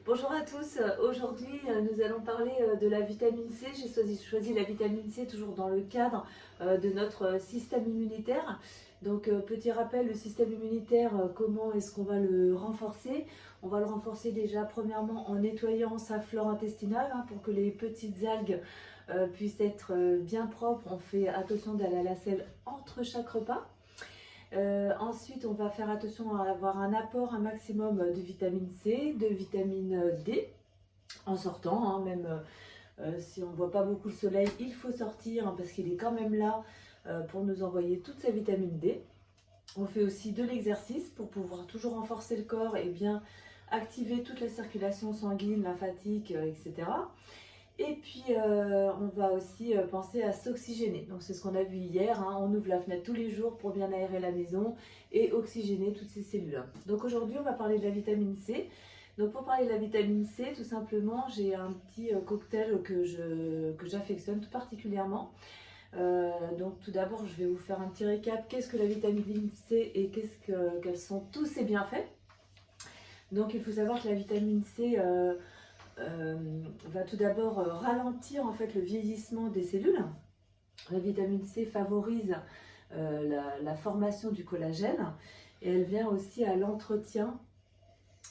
Bonjour à tous, aujourd'hui nous allons parler de la vitamine C. J'ai choisi la vitamine C toujours dans le cadre de notre système immunitaire. Donc petit rappel, le système immunitaire, comment est-ce qu'on va le renforcer? On va le renforcer déjà premièrement en nettoyant sa flore intestinale pour que les petites algues puissent être bien propres. On fait attention d'aller à la selle entre chaque repas. Ensuite, on va faire attention à avoir un apport un maximum de vitamine C, de vitamine D en sortant, même si on ne voit pas beaucoup le soleil, il faut sortir parce qu'il est quand même là pour nous envoyer toute sa vitamine D. On fait aussi de l'exercice pour pouvoir toujours renforcer le corps et bien activer toute la circulation sanguine, lymphatique, etc. Et puis on va aussi penser à s'oxygéner. Donc c'est ce qu'on a vu hier, on ouvre la fenêtre tous les jours pour bien aérer la maison et oxygéner toutes ces cellules. Donc aujourd'hui on va parler de la vitamine C. Donc pour parler de la vitamine C, tout simplement, j'ai un petit cocktail que j'affectionne tout particulièrement. Donc tout d'abord je vais vous faire un petit récap. Qu'est-ce que la vitamine C et quels sont tous ses bienfaits. Donc il faut savoir que la vitamine C va tout d'abord ralentir en fait le vieillissement des cellules. La vitamine C favorise la formation du collagène et elle vient aussi à l'entretien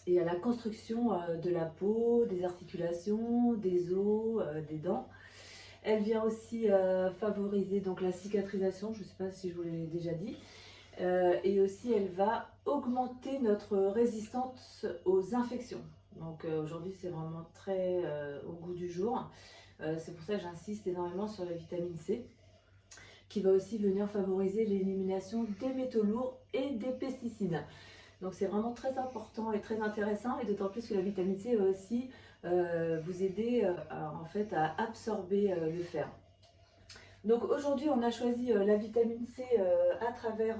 et à la construction de la peau, des articulations, des os, des dents. Elle vient aussi favoriser donc la cicatrisation, je ne sais pas si je vous l'ai déjà dit, et aussi elle va augmenter notre résistance aux infections. Donc aujourd'hui c'est vraiment très au goût du jour. C'est pour ça que j'insiste énormément sur la vitamine C, qui va aussi venir favoriser l'élimination des métaux lourds et des pesticides. Donc c'est vraiment très important et très intéressant, et d'autant plus que la vitamine C va aussi vous aider en fait à absorber le fer. Donc aujourd'hui on a choisi la vitamine C à travers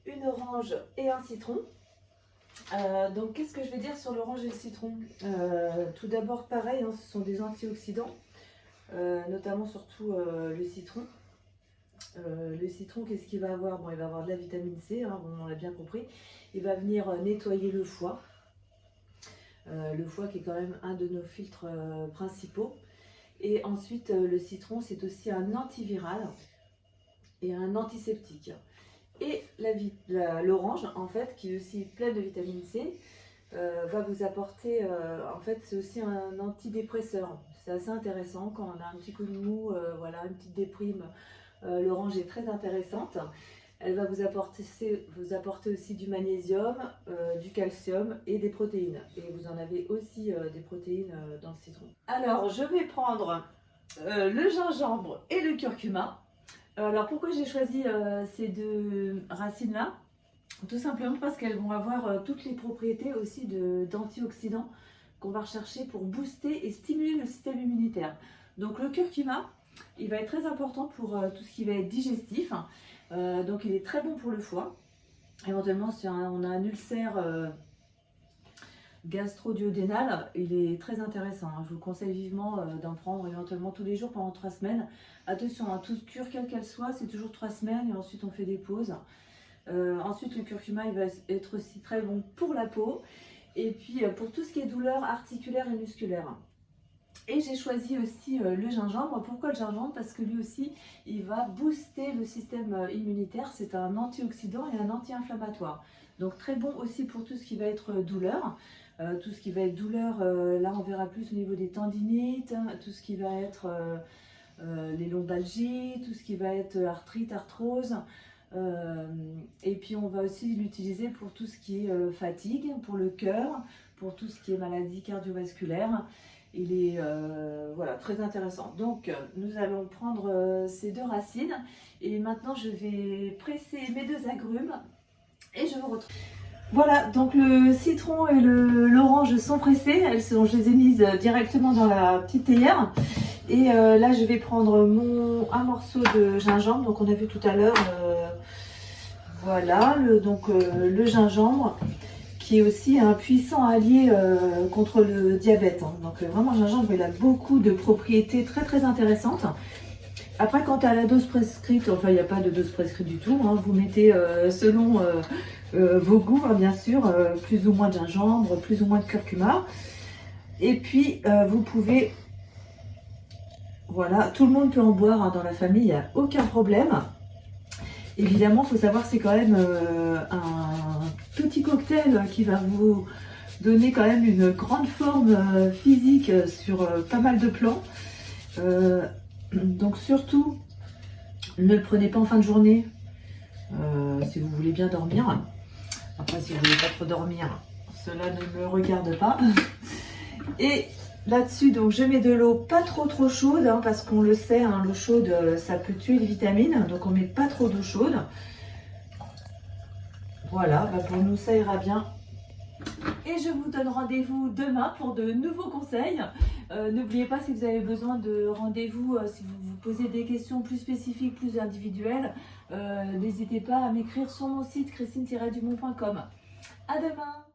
une orange et un citron. Donc qu'est-ce que je vais dire sur l'orange et le citron? Tout d'abord pareil, ce sont des antioxydants, notamment surtout le citron. Le citron, qu'est-ce qu'il va avoir? Bon, il va avoir de la vitamine C, on l'a bien compris. Il va venir nettoyer le foie. Le foie qui est quand même un de nos filtres principaux. Et ensuite, le citron, c'est aussi un antiviral et un antiseptique. Et l'orange, en fait, qui est aussi pleine de vitamine C, va vous apporter, en fait, c'est aussi un antidépresseur. C'est assez intéressant quand on a un petit coup de mou, voilà, une petite déprime. L'orange est très intéressante. Elle va vous apporter aussi du magnésium, du calcium et des protéines. Et vous en avez aussi des protéines dans le citron. Alors, je vais prendre le gingembre et le curcuma. Alors, pourquoi j'ai choisi ces deux racines-là? Tout simplement parce qu'elles vont avoir toutes les propriétés aussi d'antioxydants qu'on va rechercher pour booster et stimuler le système immunitaire. Donc, le curcuma, il va être très important pour tout ce qui va être digestif. Donc il est très bon pour le foie. Éventuellement si on a un ulcère gastro-duodénal, il est très intéressant. Je vous conseille vivement d'en prendre éventuellement tous les jours pendant 3 semaines. Attention, toute cure quelle qu'elle soit, c'est toujours 3 semaines et ensuite on fait des pauses. Ensuite le curcuma, il va être aussi très bon pour la peau et puis pour tout ce qui est douleur articulaire et musculaire. Et j'ai choisi aussi le gingembre. Pourquoi le gingembre? Parce que lui aussi, il va booster le système immunitaire. C'est un antioxydant et un anti-inflammatoire. Donc très bon aussi pour tout ce qui va être douleur. Tout ce qui va être douleur, là on verra plus au niveau des tendinites, tout ce qui va être les lombalgies, tout ce qui va être arthrite, arthrose. Et puis on va aussi l'utiliser pour tout ce qui est fatigue, pour le cœur, pour tout ce qui est maladie cardiovasculaire. Il est voilà, très intéressant. Donc nous allons prendre ces deux racines et maintenant je vais presser mes 2 agrumes et je vous retrouve. Voilà, donc le citron et l'orange sont pressés. Je les ai mises directement dans la petite théière. Et là je vais prendre un morceau de gingembre. Donc on a vu tout à l'heure, voilà, le gingembre, qui est aussi un puissant allié contre le diabète. Donc vraiment, le gingembre, il a beaucoup de propriétés très très intéressantes. Après, quant à la dose prescrite, enfin il n'y a pas de dose prescrite du tout. Vous mettez selon vos goûts, hein, bien sûr, plus ou moins de gingembre, plus ou moins de curcuma. Et puis, vous pouvez, voilà, tout le monde peut en boire hein, dans la famille, il n'y a aucun problème. Évidemment, il faut savoir que c'est quand même un petit cocktail qui va vous donner quand même une grande forme physique sur pas mal de plans. Donc surtout, ne le prenez pas en fin de journée si vous voulez bien dormir. Après, si vous ne voulez pas trop dormir, cela ne me regarde pas. Et là-dessus, donc je mets de l'eau pas trop chaude, hein, parce qu'on le sait, hein, l'eau chaude, ça peut tuer les vitamines. Donc on met pas trop d'eau chaude. Voilà, bah pour nous, ça ira bien. Et je vous donne rendez-vous demain pour de nouveaux conseils. N'oubliez pas, si vous avez besoin de rendez-vous, si vous vous posez des questions plus spécifiques, plus individuelles, n'hésitez pas à m'écrire sur mon site christine-dumont.com. À demain!